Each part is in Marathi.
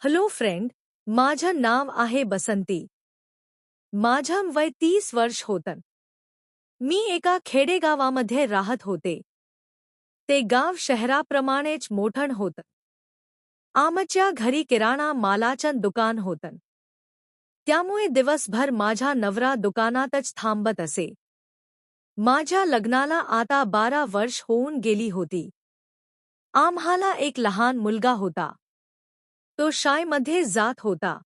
हॅलो फ्रेंड, माझं नाव आहे बसंती. माझं वय 30 वर्ष होतं. मी एका खेडेगावामध्ये राहत होते. ते गाव शहराप्रमाणेच मोठं होतं. आमच्या घरी किराणा मालाचं दुकान होतं. त्यामुळे दिवसभर माझा नवरा दुकानातच थांबत असे. माझ्या लग्नाला आता 12 वर्ष होऊन गेली होती. आम्हाला एक लहान मुलगा होता. तो शाळेमध्ये जात होता.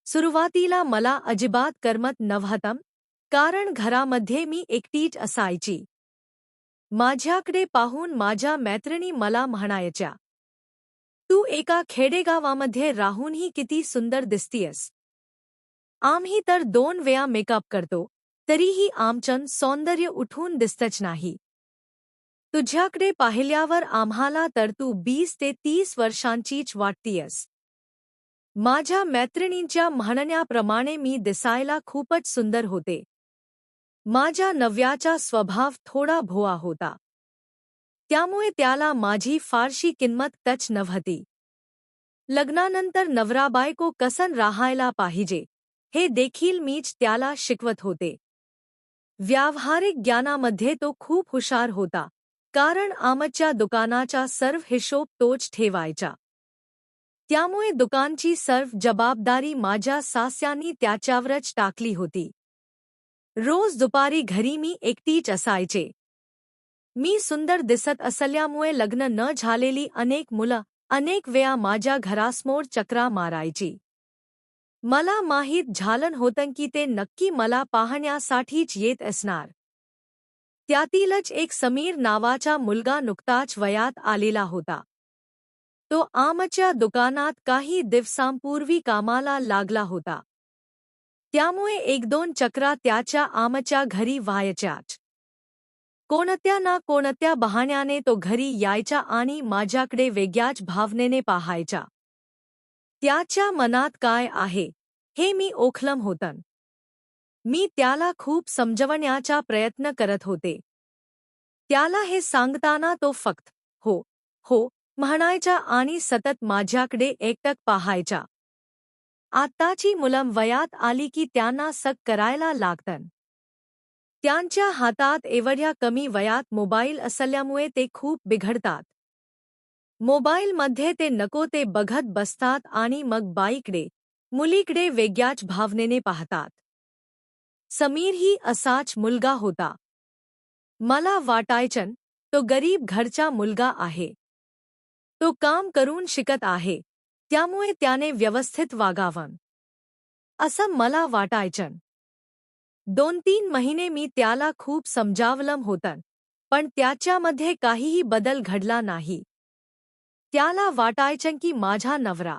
सुरुवातीला मला अजिबात करमत नव्हतं, कारण घरामध्ये मी एकटीच असायची. माझ्याकडे पाहून माझ्या मैत्रिणी मला म्हणायच्या, "तू एका खेडेगावामध्ये राहूनही किती सुंदर दिसतीयस. आम्ही तर 2 वेळा मेकअप करतो, तरीही आमचं सौंदर्य उठून दिसतच नाही. तुझ्याकडे पाहिल्यावर आम्हाला तर तू 20 ते 30 वर्षांचीच वाटतीयस." माझ्या मैत्रिणींच्या म्हणण्याप्रमाणे मी दिसायला खूपच सुंदर होते. माझ्या नवऱ्याचा स्वभाव थोडा भोळा होता. त्यामुळे त्याला माझी फारशी किंमत तच नव्हती. लग्नानंतर नवरा-बायको कसं राहायला पाहिजे, हे देखील मीच त्याला शिकवत होते. व्यावहारिक ज्ञानामध्ये तो खूप हुशार होता, कारण आमच्या दुकानाचा सर्व हिशोब तोच ठेवायचा. त्यामुळे दुकानची सर्व जबाबदारी माझ्या सासऱ्यांनी त्याच्यावरच टाकली होती. रोज दुपारी घरी मी एकटीच असायचे. मी सुंदर दिसत असल्यामुळे लग्न न झालेली अनेक मुलं अनेक वेळा माझ्या घरासमोर चक्रा मारायची. मला माहीत झालं होतं की ते नक्की मला पाहण्यासाठीच येत असणार. त्यातीलच एक समीर नावाचा मुलगा नुकताच वयात आलेला होता. तो आमच्या दुकानात काही दिवसांपूर्वी कामाला लागला होता. त्यामुळे 1-2 चक्रा त्याच्या आमच्या घरी व्हायच्याच. कोणत्या ना कोणत्या बहाण्याने तो घरी यायचा आणि माझ्याकडे वेगळ्याच भावनेने पाहायचा. त्याच्या मनात काय आहे, हे मी ओळखलं होतं. मी त्याला खूप समजवण्याचा प्रयत्न करत होते. त्याला हे सांगताना तो फक्त "हो, हो" म्हणायचा आणि सतत माझ्याकडे एकटक पाहायचा. आत्ताची मुलं वयात आली की त्यांना सग करायला लागतं. त्यांच्या हातात एवढ्या कमी वयात मोबाईल असल्यामुळे ते खूप बिघडतात. मोबाईलमध्ये ते नको ते बघत बसतात आणि मग बाईकडे, मुलीकडे वेगळ्याच भावनेने पाहतात. समीरही असाच मुलगा होता. मला वाटायचं, तो गरीब घरचा मुलगा आहे. तो काम करून शिकत आहे, त्यामुळे त्याने व्यवस्थित वागावं, असं मला वाटायचं. 2-3 महिने मी त्याला खूप समजावलं होतं, पण त्याच्यामध्ये काहीही बदल घडला नाही. त्याला वाटायचं की माझा नवरा